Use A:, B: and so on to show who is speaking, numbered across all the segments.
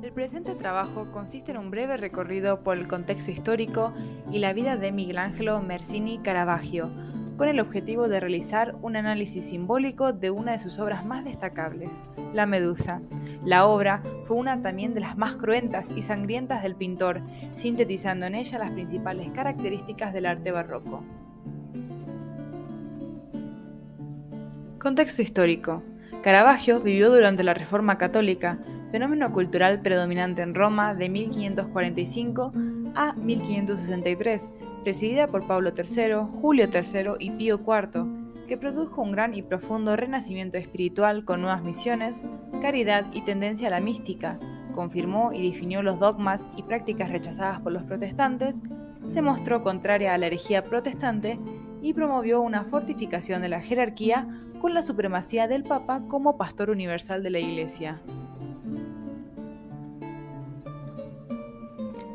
A: El presente trabajo consiste en un breve recorrido por el contexto histórico y la vida de Michelangelo Mercini Caravaggio, con el objetivo de realizar un análisis simbólico de una de sus obras más destacables, La Medusa. La obra fue una también de las más cruentas y sangrientas del pintor, sintetizando en ella las principales características del arte barroco. Contexto histórico. Caravaggio vivió durante la Reforma Católica, fenómeno cultural predominante en Roma de 1545 a 1563, presidida por Pablo III, Julio III y Pío IV, que produjo un gran y profundo renacimiento espiritual con nuevas misiones, caridad y tendencia a la mística, confirmó y definió los dogmas y prácticas rechazadas por los protestantes, se mostró contraria a la herejía protestante y promovió una fortificación de la jerarquía con la supremacía del Papa como pastor universal de la Iglesia.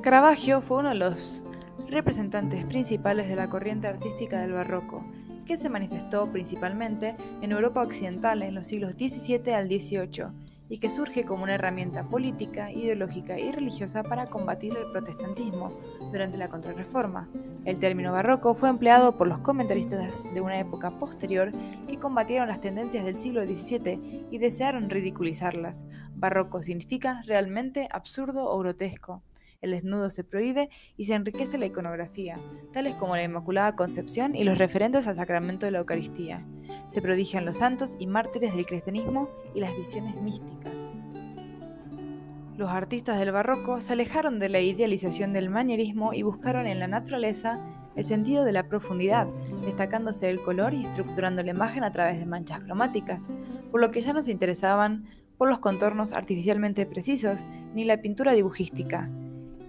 A: Caravaggio fue uno de los representantes principales de la corriente artística del barroco, que se manifestó principalmente en Europa occidental en los siglos XVII al XVIII y que surge como una herramienta política, ideológica y religiosa para combatir el protestantismo durante la Contrarreforma. El término barroco fue empleado por los comentaristas de una época posterior que combatieron las tendencias del siglo XVII y desearon ridiculizarlas. Barroco significa realmente absurdo o grotesco. El desnudo se prohíbe y se enriquece la iconografía, tales como la Inmaculada Concepción y los referentes al sacramento de la Eucaristía. Se prodigian los santos y mártires del cristianismo y las visiones místicas. Los artistas del barroco se alejaron de la idealización del manierismo y buscaron en la naturaleza el sentido de la profundidad, destacándose el color y estructurando la imagen a través de manchas cromáticas, por lo que ya no se interesaban por los contornos artificialmente precisos ni la pintura dibujística.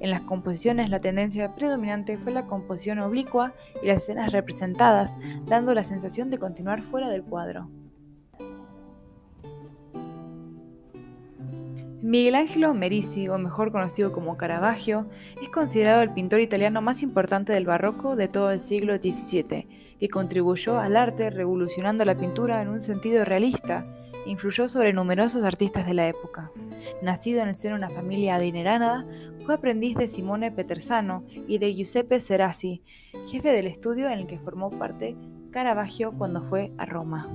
A: En las composiciones la tendencia predominante fue la composición oblicua y las escenas representadas, dando la sensación de continuar fuera del cuadro. Michelangelo Merisi, o mejor conocido como Caravaggio, es considerado el pintor italiano más importante del barroco de todo el siglo XVII, que contribuyó al arte revolucionando la pintura en un sentido realista e influyó sobre numerosos artistas de la época. Nacido en el seno de una familia adinerada, fue aprendiz de Simone Petersano y de Giuseppe Serasi, jefe del estudio en el que formó parte Caravaggio cuando fue a Roma.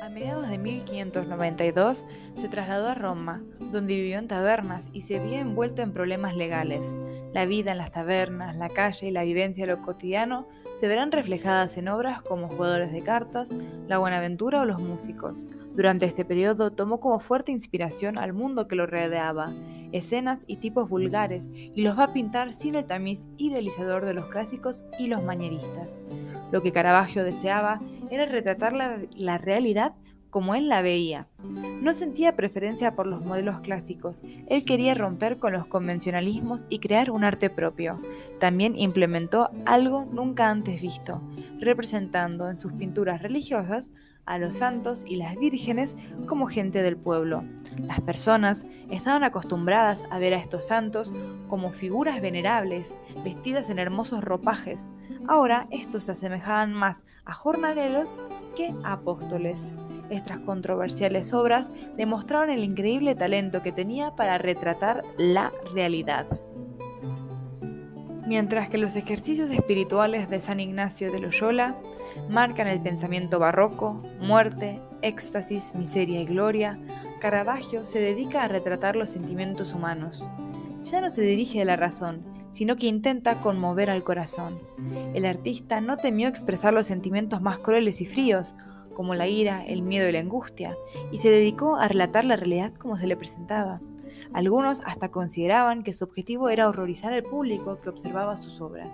A: A mediados de 1592 se trasladó a Roma, donde vivió en tabernas y se vio envuelto en problemas legales. La vida en las tabernas, la calle y la vivencia de lo cotidiano se verán reflejadas en obras como Jugadores de Cartas, La Buenaventura o Los Músicos. Durante este periodo tomó como fuerte inspiración al mundo que lo rodeaba, escenas y tipos vulgares, y los va a pintar sin el tamiz idealizador de los clásicos y los manieristas. Lo que Caravaggio deseaba era retratar la realidad como él la veía. No sentía preferencia por los modelos clásicos, él quería romper con los convencionalismos y crear un arte propio. También implementó algo nunca antes visto, representando en sus pinturas religiosas a los santos y las vírgenes como gente del pueblo. Las personas estaban acostumbradas a ver a estos santos como figuras venerables, vestidas en hermosos ropajes. Ahora estos se asemejaban más a jornaleros que a apóstoles. Estas controversiales obras demostraron el increíble talento que tenía para retratar la realidad. Mientras que los ejercicios espirituales de San Ignacio de Loyola marcan el pensamiento barroco, muerte, éxtasis, miseria y gloria, Caravaggio se dedica a retratar los sentimientos humanos. Ya no se dirige a la razón, sino que intenta conmover al corazón. El artista no temió expresar los sentimientos más crueles y fríos, como la ira, el miedo y la angustia, y se dedicó a relatar la realidad como se le presentaba. Algunos hasta consideraban que su objetivo era horrorizar al público que observaba sus obras.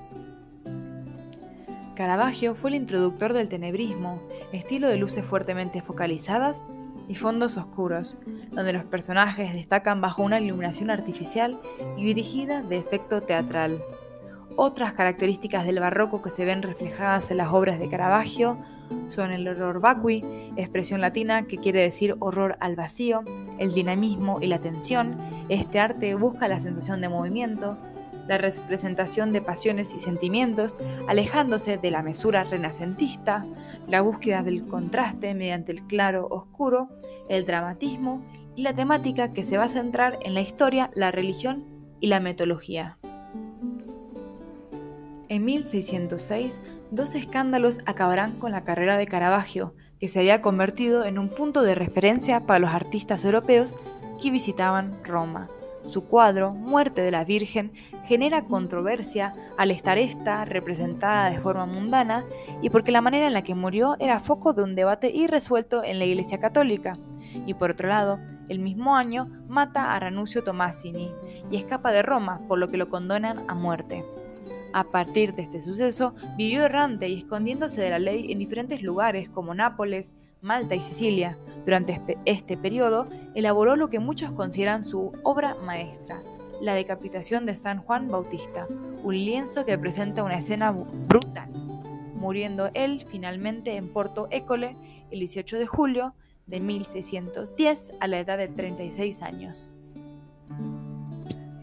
A: Caravaggio fue el introductor del tenebrismo, estilo de luces fuertemente focalizadas y fondos oscuros, donde los personajes destacan bajo una iluminación artificial y dirigida de efecto teatral. Otras características del barroco que se ven reflejadas en las obras de Caravaggio son el horror vacui, expresión latina que quiere decir horror al vacío, el dinamismo y la tensión. Este arte busca la sensación de movimiento, la representación de pasiones y sentimientos, alejándose de la mesura renacentista, la búsqueda del contraste mediante el claro oscuro, el dramatismo y la temática que se va a centrar en la historia, la religión y la mitología. En 1606, dos escándalos acabarán con la carrera de Caravaggio, que se había convertido en un punto de referencia para los artistas europeos que visitaban Roma. Su cuadro, Muerte de la Virgen, genera controversia al estar esta representada de forma mundana y porque la manera en la que murió era foco de un debate irresuelto en la Iglesia Católica. Y por otro lado, el mismo año mata a Ranuccio Tomasini y escapa de Roma, por lo que lo condenan a muerte. A partir de este suceso, vivió errante y escondiéndose de la ley en diferentes lugares como Nápoles, Malta y Sicilia. Durante este periodo, elaboró lo que muchos consideran su obra maestra, la decapitación de San Juan Bautista, un lienzo que presenta una escena brutal, muriendo él finalmente en Porto École el 18 de julio de 1610 a la edad de 36 años.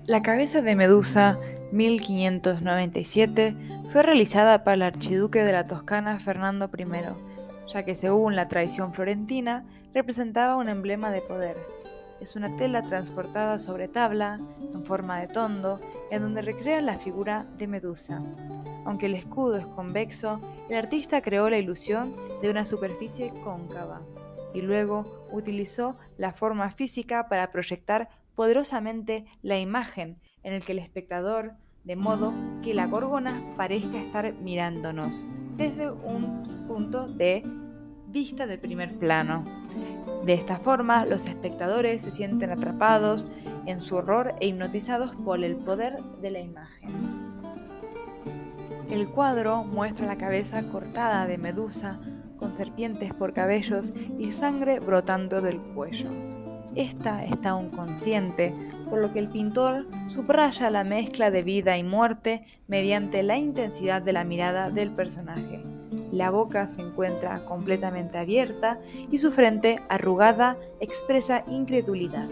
A: La cabeza de Medusa, 1597, fue realizada para el archiduque de la Toscana Fernando I, ya que según la tradición florentina, representaba un emblema de poder. Es una tela transportada sobre tabla, en forma de tondo, en donde recrea la figura de Medusa. Aunque el escudo es convexo, el artista creó la ilusión de una superficie cóncava, y luego utilizó la forma física para proyectar poderosamente la imagen en el que el espectador, de modo que la gorgona parezca estar mirándonos desde un punto de vista de primer plano. De esta forma, los espectadores se sienten atrapados en su horror e hipnotizados por el poder de la imagen. El cuadro muestra la cabeza cortada de Medusa con serpientes por cabellos y sangre brotando del cuello. Esta está aún consciente, por lo que el pintor subraya la mezcla de vida y muerte mediante la intensidad de la mirada del personaje. La boca se encuentra completamente abierta y su frente, arrugada, expresa incredulidad.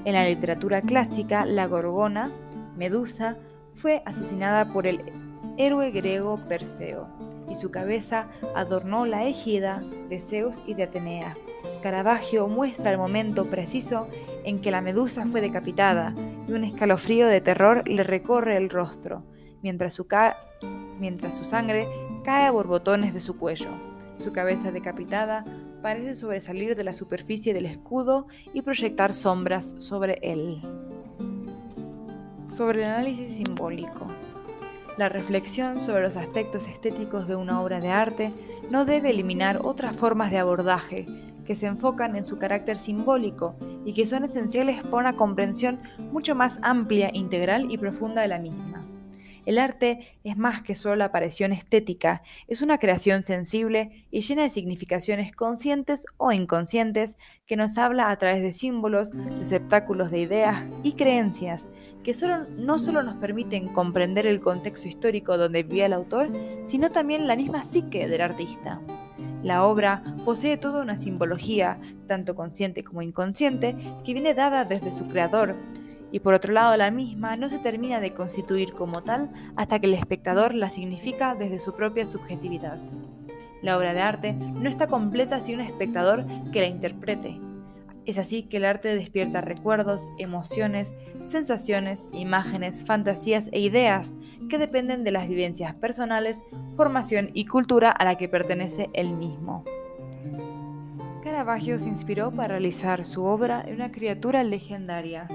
A: En la literatura clásica, la gorgona, Medusa, fue asesinada por el héroe griego Perseo, y su cabeza adornó la égida de Zeus y de Atenea. Caravaggio muestra el momento preciso en que la Medusa fue decapitada y un escalofrío de terror le recorre el rostro, mientras su sangre cae a borbotones de su cuello. Su cabeza decapitada parece sobresalir de la superficie del escudo y proyectar sombras sobre él. Sobre el análisis simbólico. La reflexión sobre los aspectos estéticos de una obra de arte no debe eliminar otras formas de abordaje que se enfocan en su carácter simbólico y que son esenciales para una comprensión mucho más amplia, integral y profunda de la misma. El arte es más que solo la aparición estética, es una creación sensible y llena de significaciones conscientes o inconscientes que nos habla a través de símbolos, receptáculos de ideas y creencias que no solo nos permiten comprender el contexto histórico donde vivía el autor, sino también la misma psique del artista. La obra posee toda una simbología, tanto consciente como inconsciente, que viene dada desde su creador, y por otro lado la misma no se termina de constituir como tal hasta que el espectador la significa desde su propia subjetividad. La obra de arte no está completa sin un espectador que la interprete. Es así que el arte despierta recuerdos, emociones, sensaciones, imágenes, fantasías e ideas que dependen de las vivencias personales, formación y cultura a la que pertenece él mismo. Caravaggio se inspiró para realizar su obra en una criatura legendaria,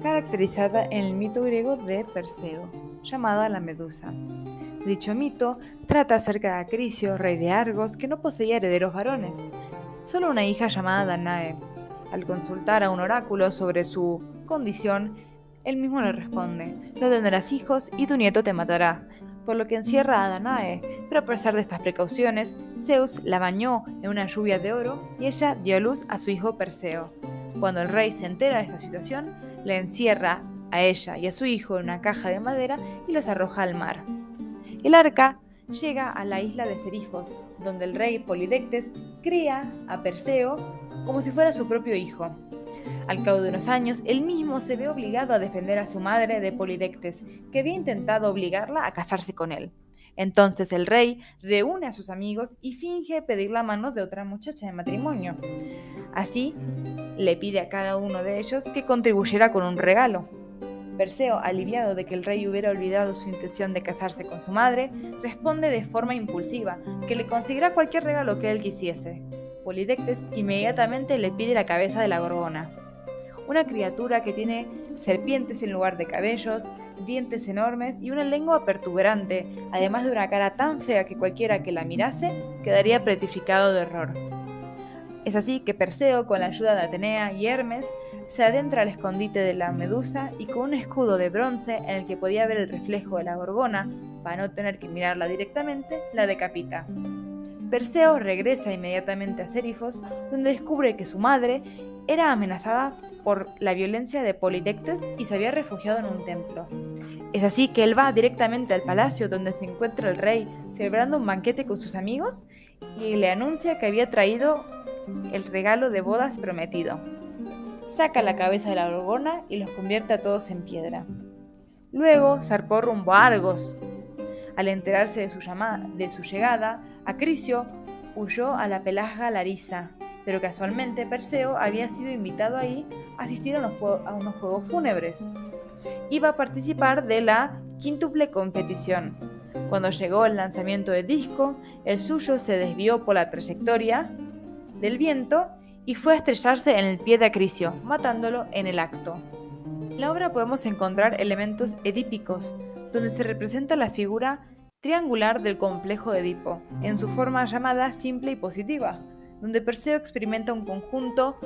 A: caracterizada en el mito griego de Perseo, llamada la Medusa. Dicho mito trata acerca de Acrisiio, rey de Argos, que no poseía herederos varones, solo una hija llamada Danae. Al consultar a un oráculo sobre su condición, él mismo le responde: no tendrás hijos y tu nieto te matará, por lo que encierra a Danae, pero a pesar de estas precauciones, Zeus la bañó en una lluvia de oro y ella dio a luz a su hijo Perseo. Cuando el rey se entera de esta situación, le encierra a ella y a su hijo en una caja de madera y los arroja al mar. El arca llega a la isla de Serifos, donde el rey Polidectes cría a Perseo como si fuera su propio hijo. Al cabo de unos años, él mismo se ve obligado a defender a su madre de Polidectes, que había intentado obligarla a casarse con él. Entonces el rey reúne a sus amigos y finge pedir la mano de otra muchacha de matrimonio. Así, le pide a cada uno de ellos que contribuyera con un regalo. Perseo, aliviado de que el rey hubiera olvidado su intención de casarse con su madre, responde de forma impulsiva que le conseguirá cualquier regalo que él quisiese. Polidectes inmediatamente le pide la cabeza de la gorgona, una criatura que tiene serpientes en lugar de cabellos, dientes enormes y una lengua perturbante, además de una cara tan fea que cualquiera que la mirase quedaría petrificado de horror. Es así que Perseo, con la ayuda de Atenea y Hermes, se adentra al escondite de la medusa y con un escudo de bronce en el que podía ver el reflejo de la gorgona, para no tener que mirarla directamente, la decapita. Perseo regresa inmediatamente a Sérifos, donde descubre que su madre era amenazada por la violencia de Polidectes y se había refugiado en un templo. Es así que él va directamente al palacio donde se encuentra el rey celebrando un banquete con sus amigos y le anuncia que había traído el regalo de bodas prometido. Saca la cabeza de la gorgona y los convierte a todos en piedra. Luego zarpó rumbo a Argos. Al enterarse de su llegada, Acrisios huyó a la Pelasga Larisa, pero casualmente Perseo había sido invitado ahí a asistir a unos juegos fúnebres. Iba a participar de la quíntuple competición. Cuando llegó el lanzamiento de disco, el suyo se desvió por la trayectoria del viento y fue a estrellarse en el pie de Acrisios, matándolo en el acto. En la obra podemos encontrar elementos edípicos, donde se representa la figura triangular del complejo de Edipo, en su forma llamada simple y positiva, donde Perseo experimenta un conjunto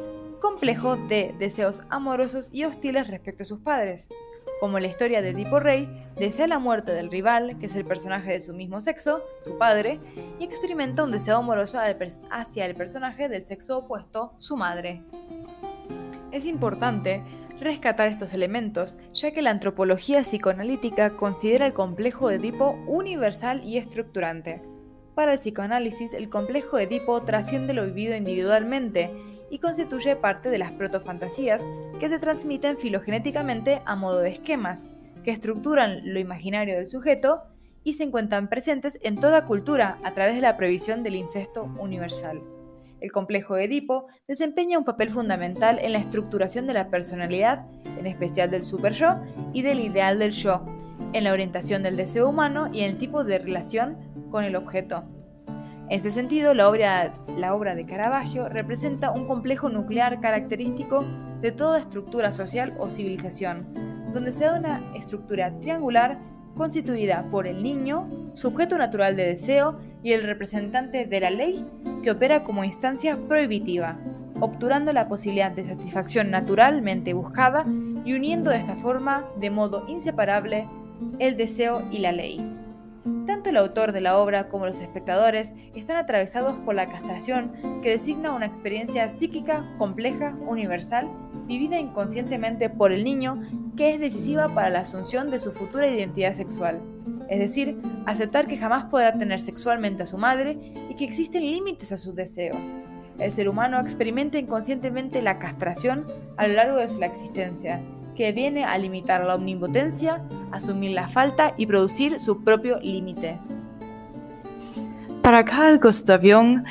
A: complejo de deseos amorosos y hostiles respecto a sus padres. Como en la historia de Edipo Rey, desea la muerte del rival, que es el personaje de su mismo sexo, su padre, y experimenta un deseo amoroso hacia el personaje del sexo opuesto, su madre. Es importante rescatar estos elementos, ya que la antropología psicoanalítica considera el complejo de Edipo universal y estructurante. Para el psicoanálisis, el complejo de Edipo trasciende lo vivido individualmente y constituye parte de las protofantasías que se transmiten filogenéticamente a modo de esquemas, que estructuran lo imaginario del sujeto y se encuentran presentes en toda cultura a través de la prohibición del incesto universal. El complejo de Edipo desempeña un papel fundamental en la estructuración de la personalidad, en especial del superyo y del ideal del yo, en la orientación del deseo humano y en el tipo de relación con el objeto. En este sentido, la obra de Caravaggio representa un complejo nuclear característico de toda estructura social o civilización, donde se da una estructura triangular constituida por el niño, sujeto natural de deseo, y el representante de la ley, que opera como instancia prohibitiva, obturando la posibilidad de satisfacción naturalmente buscada y uniendo de esta forma, de modo inseparable, el deseo y la ley. Tanto el autor de la obra como los espectadores están atravesados por la castración, que designa una experiencia psíquica compleja, universal, vivida inconscientemente por el niño, que es decisiva para la asunción de su futura identidad sexual. Es decir, aceptar que jamás podrá tener sexualmente a su madre y que existen límites a su deseo. El ser humano experimenta inconscientemente la castración a lo largo de la existencia, que viene a limitar la omnipotencia, asumir la falta y producir su propio límite. Para Carl Gustav Jung,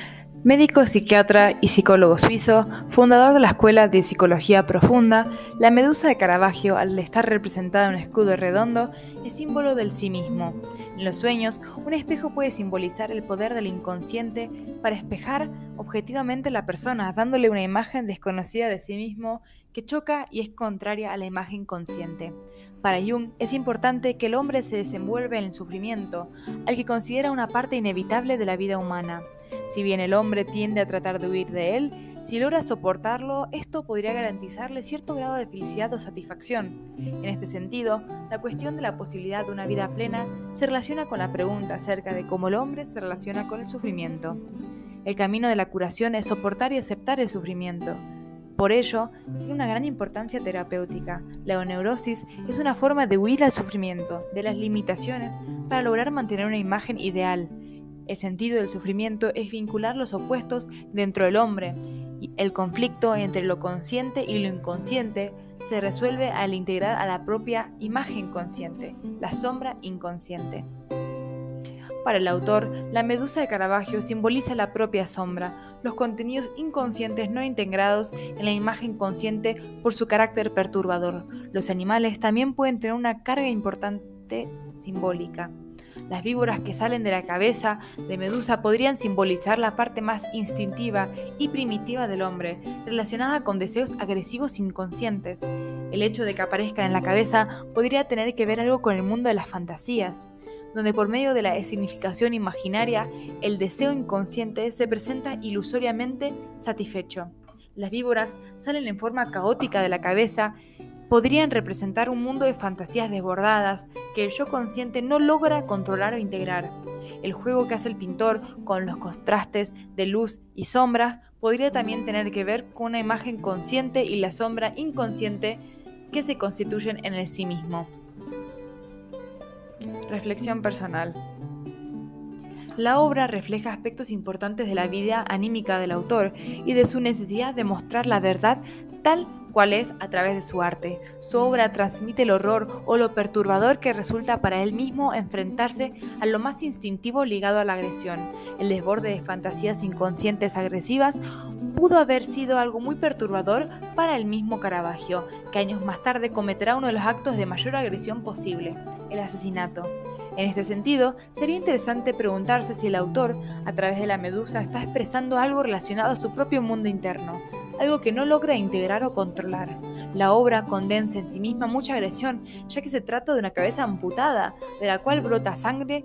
A: médico, psiquiatra y psicólogo suizo, fundador de la Escuela de Psicología Profunda, la medusa de Caravaggio, al estar representada en un escudo redondo, es símbolo del sí mismo. En los sueños, un espejo puede simbolizar el poder del inconsciente para espejar objetivamente a la persona, dándole una imagen desconocida de sí mismo que choca y es contraria a la imagen consciente. Para Jung es importante que el hombre se desenvuelve en el sufrimiento, al que considera una parte inevitable de la vida humana. Si bien el hombre tiende a tratar de huir de él, si logra soportarlo, esto podría garantizarle cierto grado de felicidad o satisfacción. En este sentido, la cuestión de la posibilidad de una vida plena se relaciona con la pregunta acerca de cómo el hombre se relaciona con el sufrimiento. El camino de la curación es soportar y aceptar el sufrimiento. Por ello, tiene una gran importancia terapéutica. La oneurosis es una forma de huir al sufrimiento, de las limitaciones, para lograr mantener una imagen ideal. El sentido del sufrimiento es vincular los opuestos dentro del hombre, y el conflicto entre lo consciente y lo inconsciente se resuelve al integrar a la propia imagen consciente, la sombra inconsciente. Para el autor, la medusa de Caravaggio simboliza la propia sombra, los contenidos inconscientes no integrados en la imagen consciente por su carácter perturbador. Los animales también pueden tener una carga importante simbólica. Las víboras que salen de la cabeza de Medusa podrían simbolizar la parte más instintiva y primitiva del hombre, relacionada con deseos agresivos inconscientes. El hecho de que aparezcan en la cabeza podría tener que ver algo con el mundo de las fantasías, donde por medio de la significación imaginaria, el deseo inconsciente se presenta ilusoriamente satisfecho. Las víboras salen en forma caótica de la cabeza, podrían representar un mundo de fantasías desbordadas que el yo consciente no logra controlar o integrar. El juego que hace el pintor con los contrastes de luz y sombras podría también tener que ver con una imagen consciente y la sombra inconsciente que se constituyen en el sí mismo. Reflexión personal. La obra refleja aspectos importantes de la vida anímica del autor y de su necesidad de mostrar la verdad tal cual es a través de su arte. Su obra transmite el horror o lo perturbador que resulta para él mismo enfrentarse a lo más instintivo ligado a la agresión. El desborde de fantasías inconscientes agresivas pudo haber sido algo muy perturbador para el mismo Caravaggio, que años más tarde cometerá uno de los actos de mayor agresión posible, el asesinato. En este sentido, sería interesante preguntarse si el autor, a través de la medusa, está expresando algo relacionado a su propio mundo interno, algo que no logra integrar o controlar. La obra condensa en sí misma mucha agresión, ya que se trata de una cabeza amputada, de la cual brota sangre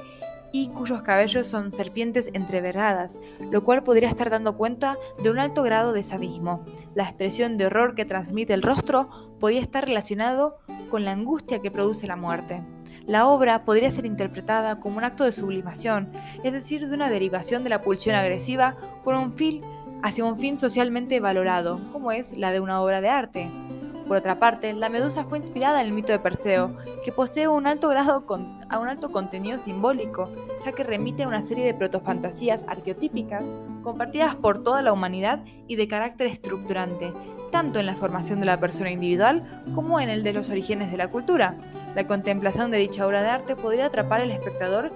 A: y cuyos cabellos son serpientes entreveradas, lo cual podría estar dando cuenta de un alto grado de sadismo. La expresión de horror que transmite el rostro podría estar relacionado con la angustia que produce la muerte. La obra podría ser interpretada como un acto de sublimación, es decir, de una derivación de la pulsión agresiva con un fin hacia un fin socialmente valorado, como es la de una obra de arte. Por otra parte, la medusa fue inspirada en el mito de Perseo, que posee un alto contenido simbólico, ya que remite a una serie de protofantasías arqueotípicas compartidas por toda la humanidad y de carácter estructurante, tanto en la formación de la persona individual como en el de los orígenes de la cultura. La contemplación de dicha obra de arte podría atrapar al espectador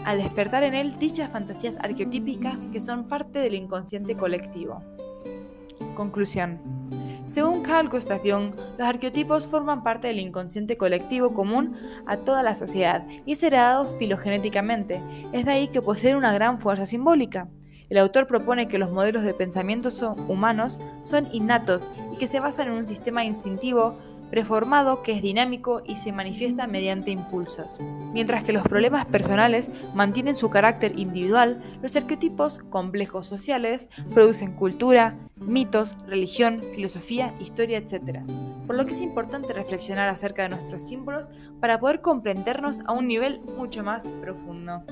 A: al despertar en él dichas fantasías arqueotípicas que son parte del inconsciente colectivo. Conclusión. Según Carl Gustav Jung, los arqueotipos forman parte del inconsciente colectivo común a toda la sociedad y es heredado filogenéticamente. Es de ahí que poseen una gran fuerza simbólica. El autor propone que los modelos de pensamiento humanos son innatos y que se basan en un sistema instintivo preformado que es dinámico y se manifiesta mediante impulsos. Mientras que los problemas personales mantienen su carácter individual, los arquetipos complejos sociales producen cultura, mitos, religión, filosofía, historia, etc. Por lo que es importante reflexionar acerca de nuestros símbolos para poder comprendernos a un nivel mucho más profundo.